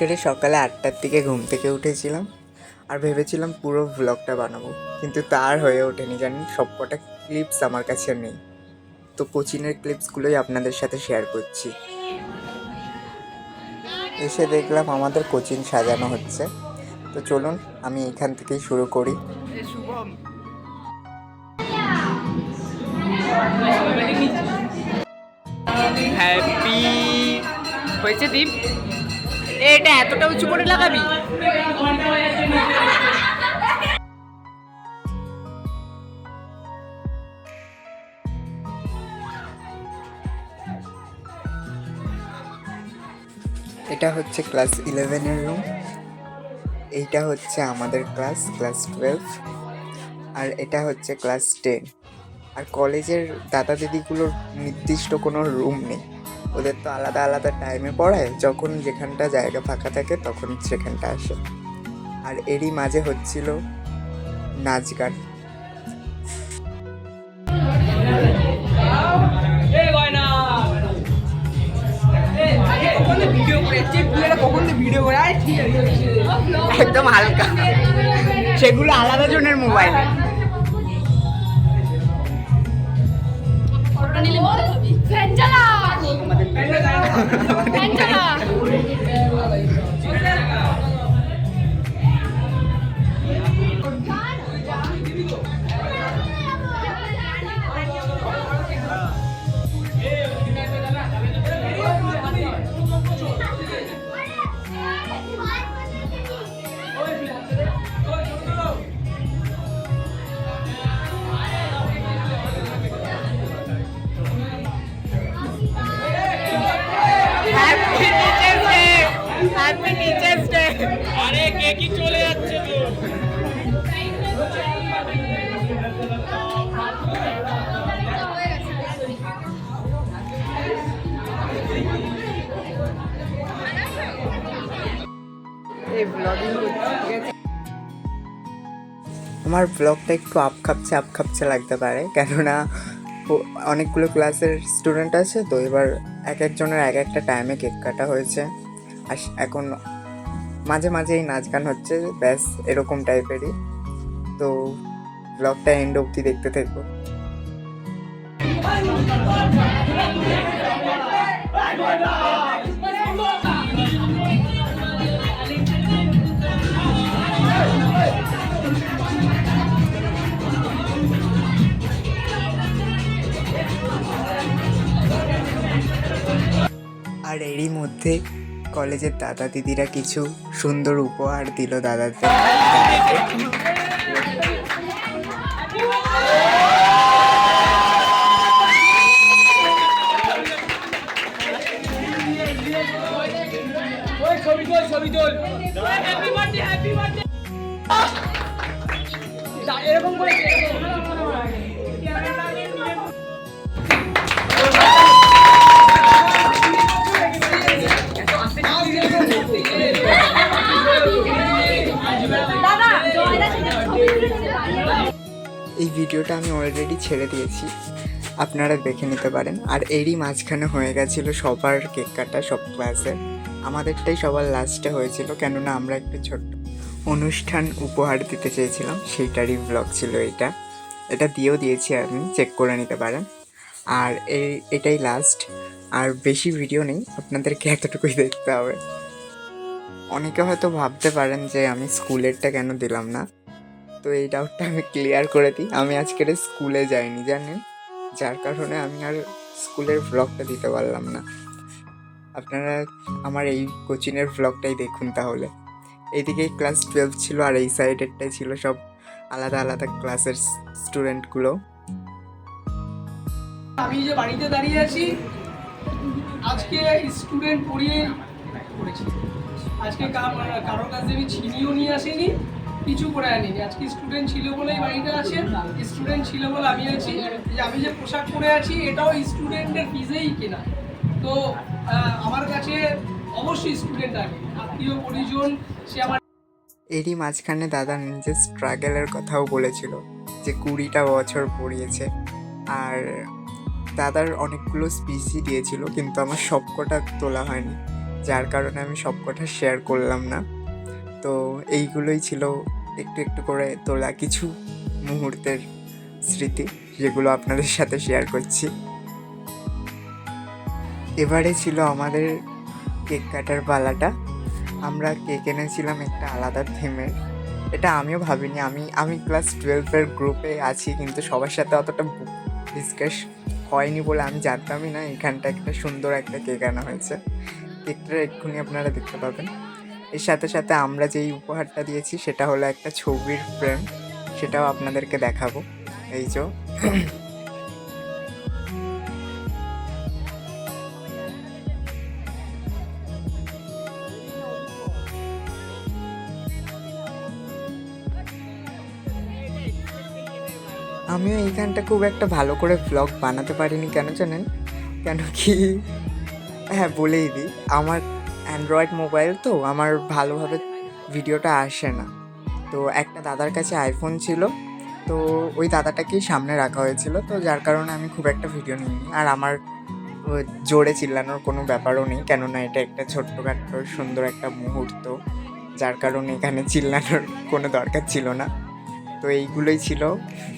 সেটারে সকালে 8টার দিকে ঘুম থেকে উঠেছিলাম আর ভেবেছিলাম পুরো ভ্লগটা বানাবো, কিন্তু তার হয়ে ওঠেনি। জানেন, সবকটা ক্লিপস আমার কাছে নেই, তো কোচিনের ক্লিপসগুলোই আপনাদের সাথে শেয়ার করছি। এসে দেখলাম আমাদের কোচিং সাজানো হচ্ছে, তো চলুন আমি এখান থেকেই শুরু করি। হ্যাপি হয়েছে দীপ, এটা এতটা উঁচু করে লাগাবি? এটা হচ্ছে ক্লাস 11-এর রুম, এইটা হচ্ছে আমাদের ক্লাস 12, আর এটা হচ্ছে ক্লাস 10। আর কলেজের দাদা দিদিগুলোর নির্দিষ্ট কোনো রুম নেই, ওদের তো আলাদা আলাদা টাইমে পড়ায়, যখন যেখানটা জায়গা ফাঁকা থাকে তখন সেখানটা আসে। আর এরই মাঝে হচ্ছিল নাচ গান। একদম হালকা, সেগুলো আলাদা জনের মোবাইল। Happy teachers day. আরে কে কি চলে যাচ্ছে তো। এই ব্লগিং করছি, ঠিক আছে? আমার ব্লগটা একটু আপখাপছে লাগতে পারে, কেননা অনেকগুলো ক্লাসের স্টুডেন্ট আছে, তো এবার এক একজনের এক একটা টাইমে কেক কাটা হয়েছে। আর এখন মাঝে মাঝে এই নাচ গান হচ্ছে, ব্যাস এরকম টাইপেরই। তো ব্লগটা এন্ড অবধি দেখতে থাকবো। আর এরই মধ্যে কলেজের দাদা দিদিরা কিছু সুন্দর উপহার দিল দাদাদের। এরকম করে এই ভিডিওটা আমি অলরেডি ছেড়ে দিয়েছি, আপনারা দেখে নিতে পারেন। আর এরই মাঝখানে হয়ে গেছিলো সবার কেক কাটা, সব ক্লাসে। আমাদেরটাই সবার লাস্টে হয়েছিল, কেননা আমরা একটু ছোট্ট অনুষ্ঠান উপহার দিতে চেয়েছিলাম, সেইটারই ব্লগ ছিল এটা। এটা দিয়েও দিয়েছি, আপনি চেক করে নিতে পারেন। আর এটাই লাস্ট, আর বেশি ভিডিও নেই, আপনাদেরকে এতটুকুই দেখতে হবে। অনেকে হয়তো ভাবতে পারেন যে আমি স্কুলেরটা কেন দিলাম না, তো এই ডাউটটা আমি ক্লিয়ার করে দিই। আমি আজকের স্কুলে যাইনি জানেন, যার কারণে আমি আর স্কুলের ভ্লগটা দিতে পারলাম না। আপনারা আমার এই কোচিংয়ের ভ্লগটাই দেখুন তাহলে। এইদিকে ক্লাস 12 ছিল, আর এই সাইডেরটাই ছিল সব আলাদা আলাদা ক্লাসের স্টুডেন্টগুলো। আমি যে বাড়িতে দাঁড়িয়ে আছি, আজকে স্টুডেন্ট পড়িয়ে করেছি। আজকে কারোর কাছে আমি চিনিও নিয়ে আসিনি, কিছু করে আনিনি। আজকে স্টুডেন্ট ছিল বলেই বাড়িতে আছে, স্টুডেন্ট ছিল বলে আমি আছি। যে আমি যে পোশাক পরে আছি, এটাও স্টুডেন্টের ফিজেই কেনা। তো আমার কাছে অবশ্যই স্টুডেন্ট আগে, আত্মীয় পরিজন, সে আমার। এরই মাঝখানে দাদা নিজের স্ট্রাগলের কথাও বলেছিল, যে 20টা বছর পড়িয়েছে। আর দাদার অনেকগুলো স্পিচই দিয়েছিল, কিন্তু আমার সবকটা তোলা হয়নি, যার কারণে আমি সবকটা শেয়ার করলাম না। তো এইগুলোই ছিল একটু একটু করে তোলা কিছু মুহূর্তের স্মৃতি, যেগুলো আপনাদের সাথে শেয়ার করছি। এবারে ছিল আমাদের কেক কাটার পালাটা। আমরা কেক এনেছিলাম একটা আলাদা থিমের। এটা আমিও ভাবিনি, আমি ক্লাস 12-এর গ্রুপে আছি, কিন্তু সবার সাথে অতটা ডিসকাস হয়নি বলে আমি জানতামই না এখানটা একটা সুন্দর একটা কেক আনা হয়েছে। কেকটা এক্ষুনি আপনারা দেখতে পাবেন। এর সাথে সাথে আমরা যেই উপহারটা দিয়েছি সেটা হলো একটা ছবির ফ্রেম, সেটাও আপনাদেরকে দেখাবো। এই যে আমিও এইখানটা খুব একটা ভালো করে ব্লগ বানাতে পারিনি, কেন জানেন? কেন কি, হ্যাঁ বলেই দিই, আমার অ্যান্ড্রয়েড মোবাইল তো আমার ভালোভাবে ভিডিওটা আসে না। তো একটা দাদার কাছে আইফোন ছিল, তো ওই দাদাটাকেই সামনে রাখা হয়েছিল, তো যার কারণে আমি খুব একটা ভিডিও নিইনি। আর আমার জোরে চিল্লানোর কোনো ব্যাপারও নেই, কেননা এটা একটা ছোট্টখাট্ট সুন্দর একটা মুহূর্ত, যার কারণে এখানে চিল্লানোর কোনো দরকার ছিল না। তো এইগুলোই ছিল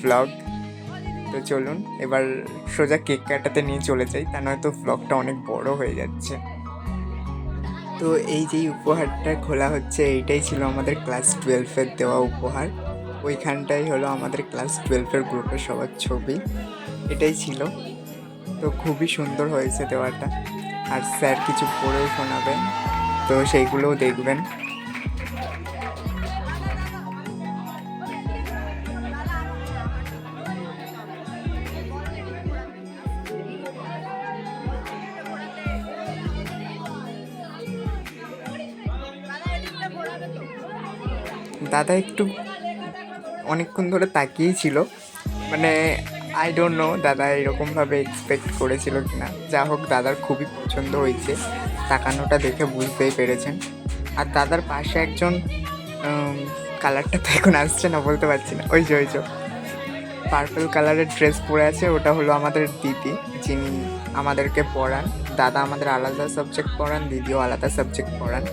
ভ্লগ। তো চলুন এবার সোজা কেক কাটাতে নিয়ে চলে যাই, তা নয়তো ভ্লগটা অনেক বড় হয়ে যাচ্ছে। তো এই যেই উপহারটা খোলা হচ্ছে, এইটাই ছিল আমাদের ক্লাস 12-এর দেওয়া উপহার। ওইখানটাই হলো আমাদের ক্লাস 12-এর গ্রুপের সবার ছবি, এটাই ছিল। তো খুবই সুন্দর হয়েছে দেওয়াটা, আর স্যার কিছু পড়েও শোনাবেন, তো সেইগুলোও দেখবেন। দাদা একটু অনেকক্ষণ ধরে তাকিয়েই ছিল, মানে আই ডোন্ট নো দাদা এরকমভাবে এক্সপেক্ট করেছিল কিনা। যা হোক, দাদার খুবই পছন্দ হয়েছে, তাকানোটা দেখে বুঝতেই পেরেছেন। আর দাদার পাশে একজন, কালারটা তো এখন আসছে না, বলতে পারছি না, ওই যে পার্পল কালারের ড্রেস পরে আছে, ওটা হলো আমাদের দিদি, যিনি আমাদেরকে পড়ান। দাদা আমাদের আলাদা সাবজেক্ট পড়ান, দিদিও আলাদা সাবজেক্ট পড়ান।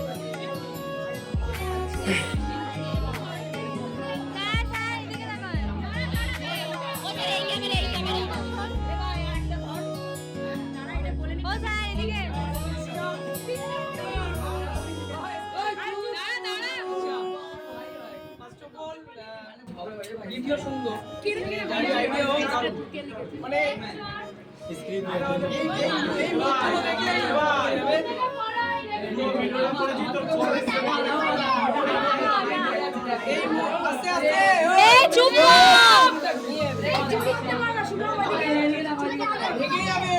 ভিডিও সুন্দর জানি আইডিয়া হোক, মানে এই মুহূর্তগুলো দেখলেই আস্তে আস্তে এই চুপ এগিয়ে যাবে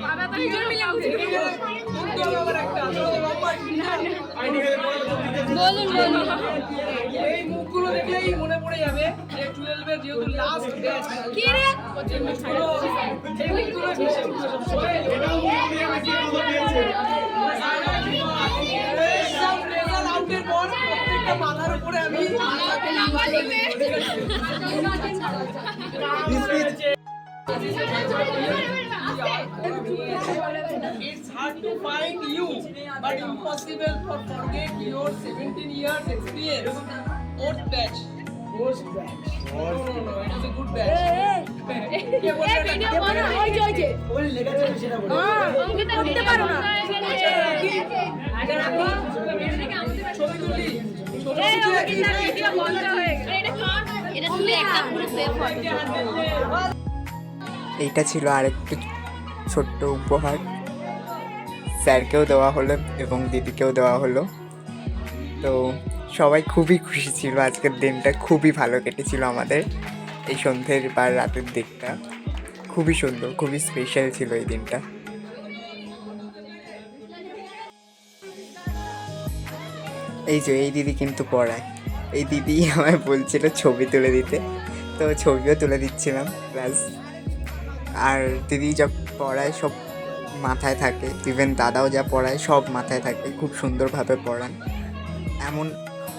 বাবা তো জোর মিলে বলুন এই মুখগুলো দেখলেই মনে পড়ে যাবে যে 12 এর যেহেতু লাস্ট ব্যাচ কি রে এই মুখগুলো আউটের পর প্রত্যেকটা মাথার উপরে আমি It's hard to find you, but impossible for forget your 17 years experience. Fourth batch. Worst batch. No, it is a good batch. এইটা ছিল আরেকটু ছোট্ট উপহার, স্যারকেও দেওয়া হলো এবং দিদিকেও দেওয়া হলো। তো সবাই খুবই খুশি ছিল, আজকের দিনটা খুবই ভালো কেটেছিল আমাদের। এই সন্ধ্যের বা রাতের দিকটা খুবই সুন্দর, খুবই স্পেশাল ছিল এই দিনটা। এই যে এই দিদি কিন্তু পড়ায়, এই দিদি আমায় বলছিল ছবি তুলে দিতে, তো ছবিও তুলে দিচ্ছিলাম প্লাস। আর দিদি যা পড়ায় সব মাথায় থাকে, ইভেন দাদাও যা পড়ায় সব মাথায় থাকে, খুব সুন্দরভাবে পড়ান। এমন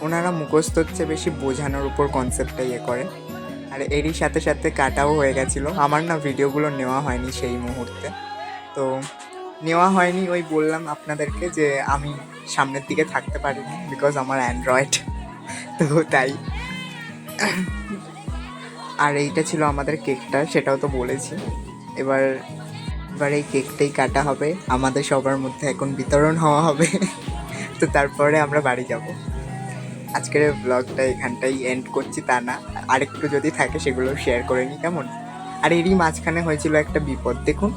ওনারা মুখস্থ হচ্ছে বেশি বোঝানোর উপর কনসেপ্টটা ইয়ে করে। আর এরই সাথে সাথে কাটাও হয়ে গেছিলো, আমার না ভিডিওগুলো নেওয়া হয়নি সেই মুহূর্তে। তো নেওয়া হয়নি, ওই বললাম আপনাদেরকে যে আমি সামনের দিকে থাকতে পারিনি বিকজ আমার অ্যান্ড্রয়েড, তো তাই। আর এইটা ছিল আমাদের কেকটা, সেটাও তো বলেছি। এবার এবার এই কেকটাই কাটা হবে, আমাদের সবার মধ্যে এখন বিতরণ হওয়া হবে। তো তারপরে আমরা বাড়ি যাব। আজকের ব্লগটা এখানটাই এন্ড করছি, তা না আরেকটু যদি থাকে সেগুলো শেয়ার করে নিই, কেমন? আর এরই মাঝখানে হয়েছিল একটা বিপদ, দেখুন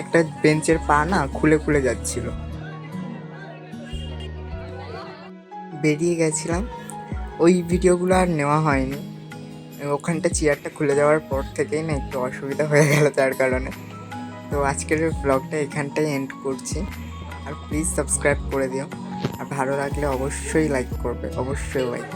একটা বেঞ্চের পা না খুলে খুলে যাচ্ছিল, বেরিয়ে গেছিলাম, ওই ভিডিওগুলো আর নেওয়া হয়নি। ওখানটা চেয়ারটা খুলে যাওয়ার পর থেকেই না একটু অসুবিধা হয়ে গেল তার কারণে। তো আজকের ব্লগটা এখানটাই এন্ড করছি। আর প্লিজ সাবস্ক্রাইব করে দিও, আর ভালো লাগলে অবশ্যই লাইক করবে, অবশ্যই লাইক।